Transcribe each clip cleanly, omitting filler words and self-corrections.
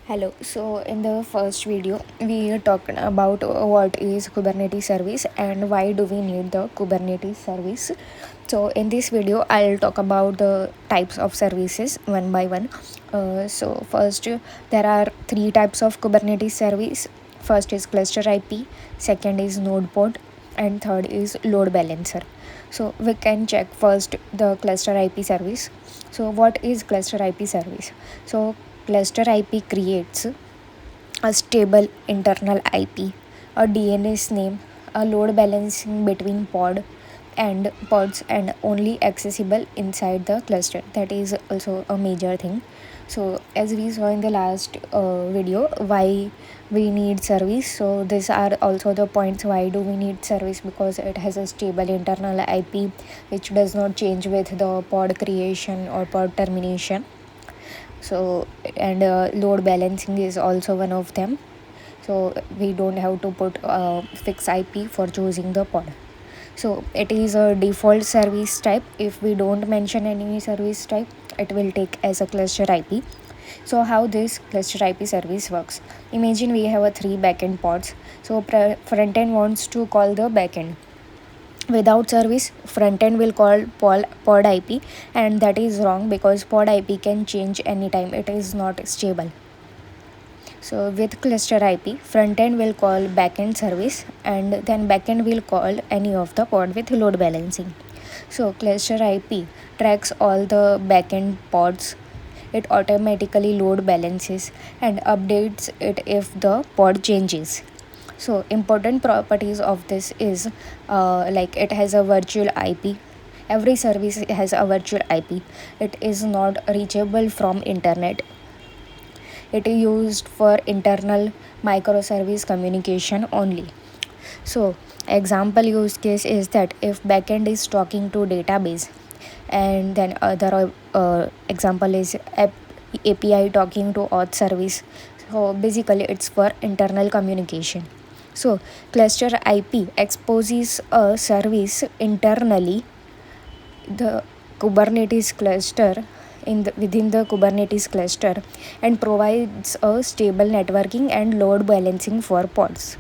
Hello. So in the first video, we are talking about what is Kubernetes service and why do we need the Kubernetes service. So in this video, I'll talk about the types of services one by one. So first, there are three types of Kubernetes service. First is cluster IP, second is node pod, and third is load balancer. So we can check first the cluster IP service. So what is cluster IP service? So cluster IP creates a stable internal IP, a DNS name, a load balancing between pods and only accessible inside the cluster. That is also a major thing. So as we saw in the last video, why we need service. So these are also the points why do we need service, because it has a stable internal IP which does not change with the pod creation or pod termination. So and load balancing is also one of them, so we don't have to put fixed IP for choosing the pod. So it is a default service type. If we don't mention any service type, it will take as a cluster IP. So how this cluster IP service works: imagine we have a three backend pods. So front end wants to call the backend. Without service, front end will call pod IP, and that is wrong because pod IP can change anytime. It is not stable. So with cluster IP, front end will call backend service, and then backend will call any of the pod with load balancing. So cluster IP tracks all the backend pods. It automatically load balances and updates it if the pod changes. So important properties of this is like it has a virtual IP. Every service has a virtual IP. It is not reachable from internet. It is used for internal microservice communication only. So example use case is that if backend is talking to database, and then other example is API talking to auth service. So basically it's for internal communication. So cluster IP exposes a service internally the Kubernetes cluster within the Kubernetes cluster, and provides a stable networking and load balancing for pods.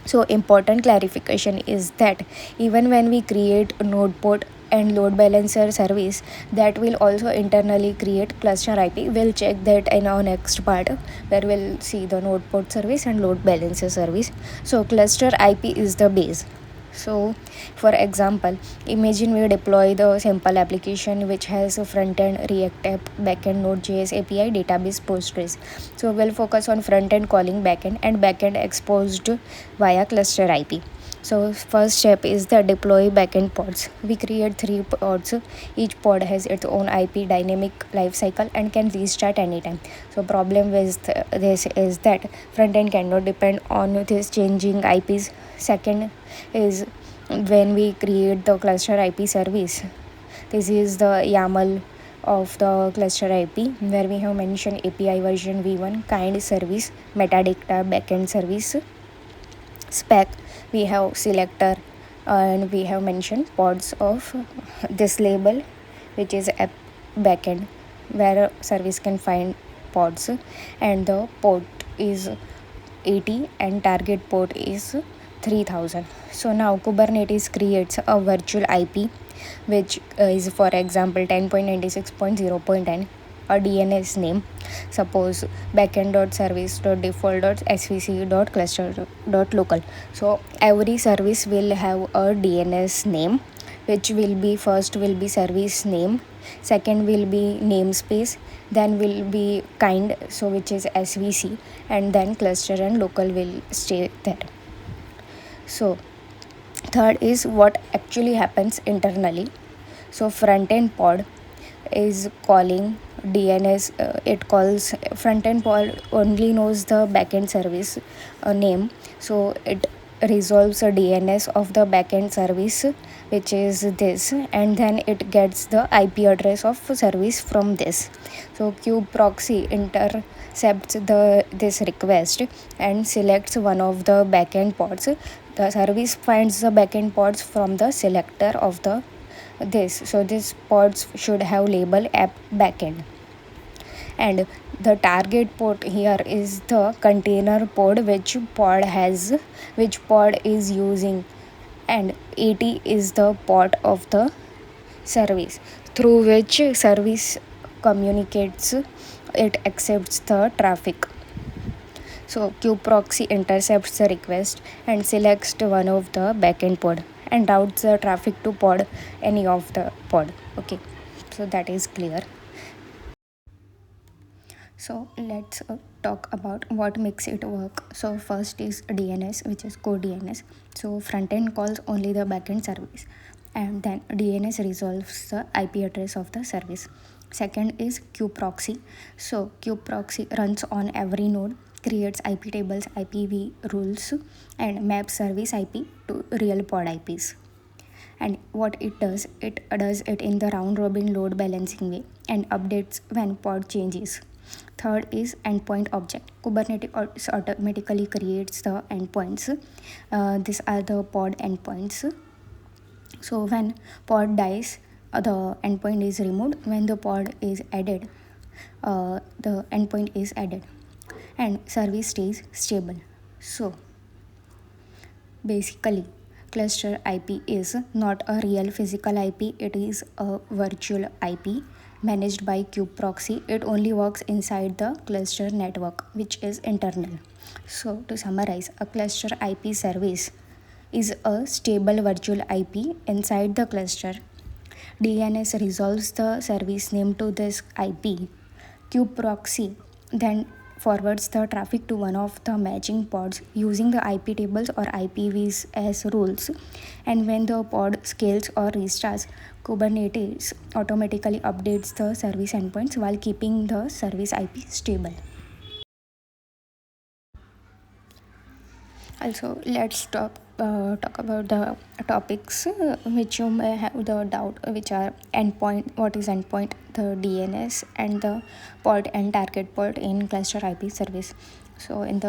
So important clarification is that even when we create node pod and load balancer service, that will also internally create cluster IP. We'll check that in our next part where we'll see the node pod service and load balancer service. So cluster IP is the base. So for example, imagine we deploy the simple application which has a front end React app, backend Node.js API, database Postgres. So we'll focus on front end calling backend and backend exposed via cluster IP. So first step is the deploy backend pods. We create three pods. Each pod has its own IP dynamic lifecycle and can restart anytime. So problem with this is that front end cannot depend on this changing IPs. Second is when we create the cluster IP service. This is the YAML of the cluster IP where we have mentioned API version v1, kind service, metadata backend service, spec. We have selector, and we have mentioned pods of this label, which is app backend where a service can find pods, and the port is 80 and target port is 3000. So now Kubernetes creates a virtual IP which is for example 10.96.0.10, a DNS name, suppose backend.service.default.svc.cluster.local. So every service will have a DNS name, which will be first will be service name, second will be namespace, then will be kind, so which is SVC, and then cluster and local will stay there. So third is what actually happens internally. So front end pod is calling DNS. It calls front end pod only knows the backend service name, so it resolves a DNS of the backend service, which is this, and then it gets the IP address of service from this. So kube proxy intercepts this request and selects one of the backend pods. The service finds the backend pods from the selector of the this. So these pods should have label app backend. And the target port here is the container pod which pod is using, and 80 is the port of the service through which service communicates. It accepts the traffic. So proxy intercepts the request and selects one of the backend pod and routes the traffic to pod any of the pod. Okay, so that is clear. So let's talk about what makes it work. So first is DNS, which is core DNS. So front end calls only the backend service, and then DNS resolves the IP address of the service. Second is proxy. So proxy runs on every node, creates IP tables, IPv rules, and maps service IP to real pod IPs. And what it does it in the round robin load balancing way and updates when pod changes. Third is endpoint object. Kubernetes automatically creates the endpoints. These are the pod endpoints. So when pod dies, the endpoint is removed. When the pod is added, the endpoint is added, and service stays stable. So basically, cluster IP is not a real physical IP, it is a virtual IP managed by kubeproxy. It only works inside the cluster network, which is internal. So, to summarize, a cluster IP service is a stable virtual IP inside the cluster. DNS resolves the service name to this IP. Kubeproxy then forwards the traffic to one of the matching pods using the IP tables or IPVs as rules. And when the pod scales or restarts, Kubernetes automatically updates the service endpoints while keeping the service IP stable. Also, let's talk about the topics which you may have the doubt, which are endpoint, what is endpoint, the DNS, and the port and target port in cluster IP service. So in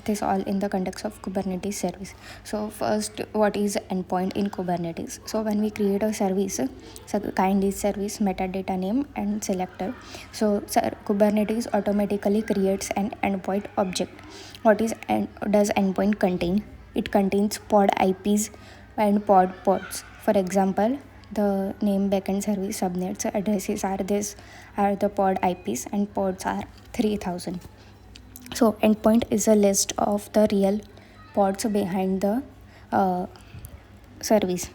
this all in the context of Kubernetes service. So first, what is endpoint in Kubernetes? So when we create a service, so the kind is service, metadata name, and selector. So Kubernetes automatically creates an endpoint object. What is does endpoint contain? It contains pod IPs and pod ports. For example, the name backend service subnets addresses are the pod IPs and ports are 3000. So endpoint is a list of the real pods behind the uh, service.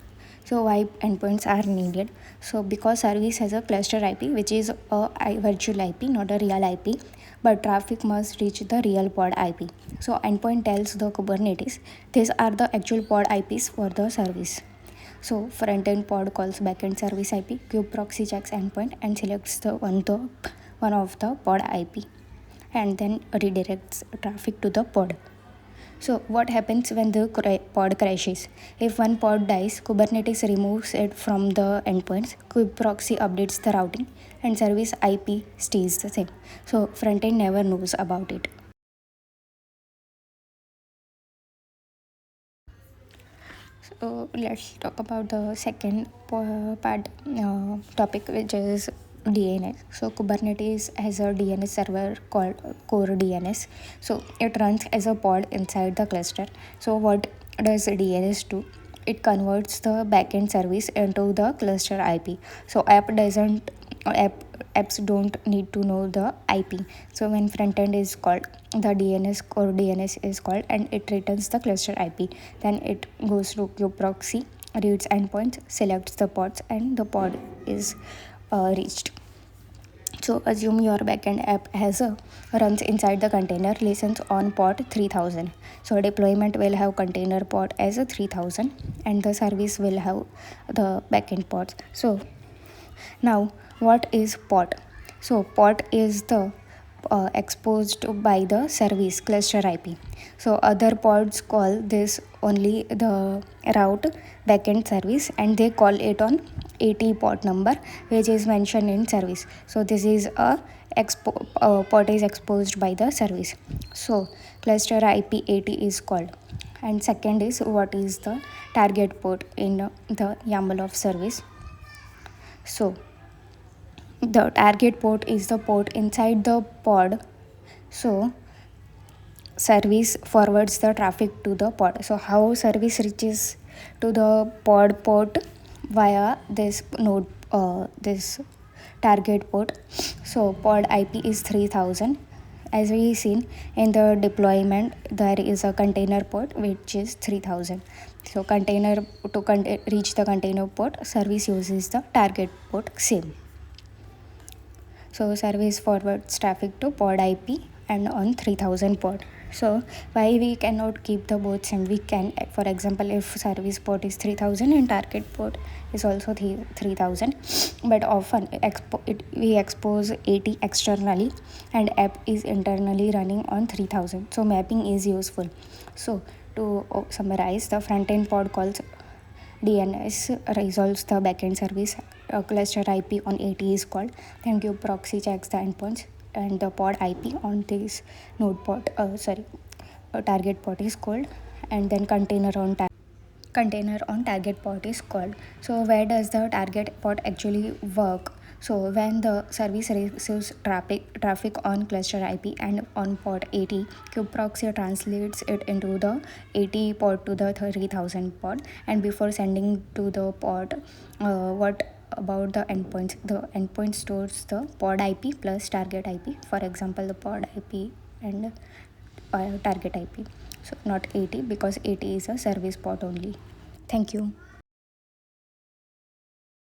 So why endpoints are needed? So because service has a cluster IP, which is a virtual IP, not a real IP, but traffic must reach the real pod IP. So endpoint tells the Kubernetes these are the actual pod IPs for the service. So front end pod calls backend service IP, kubeproxy checks endpoint and selects the one of the pod IP, and then redirects traffic to the pod. So what happens when the pod crashes? If one pod dies, Kubernetes removes it from the endpoints, kubeproxy updates the routing, and service IP stays the same. So frontend never knows about it. So let's talk about the second part topic, which is DNS. So Kubernetes has a DNS server called core DNS. So it runs as a pod inside the cluster. So what does DNS do? It converts the backend service into the cluster IP. So apps don't need to know the IP. So when front end is called, the DNS core DNS is called and it returns the cluster IP. Then it goes to kubeproxy, reads endpoints, selects the pods, and the pod is reached. So assume your backend app runs inside the container, listens on port 3000. So deployment will have container port as a 3000 and the service will have the backend ports. So now, what is pod? So, pod is the exposed by the service cluster IP. So, other pods call this only the route backend service and they call it on 80 port number, which is mentioned in service. So, this is a port is exposed by the service. So, cluster IP 80 is called. And second is what is the target port in the YAML of service. So The target port is the port inside the pod. So service forwards the traffic to the pod. So how service reaches to the pod port? Via this node, this target port. So pod IP is 3000. As we seen in the deployment, there is a container port which is 3000. So container to reach the container port, service uses the target port same. So service forwards traffic to pod IP and on 3000 port. So why we cannot keep the both same? We can, for example, if service port is 3000 and target port is also 3000, but often we expose 80 externally and app is internally running on 3000. So mapping is useful. So to summarize, the front end pod calls DNS resolves the backend service. Cluster IP on 80 is called. Then kube proxy checks the endpoints, and the pod IP on this node port, target port is called, and then container on target port is called. So where does the target port actually work? So when the service receives traffic on cluster IP and on port 80, kube proxy translates it into the 80 port to the 3000 port, and before sending to the port, what about the endpoints? The endpoint stores the pod IP plus target IP. For example, the pod IP and target IP. So not 80, because 80 is a service port only. Thank you.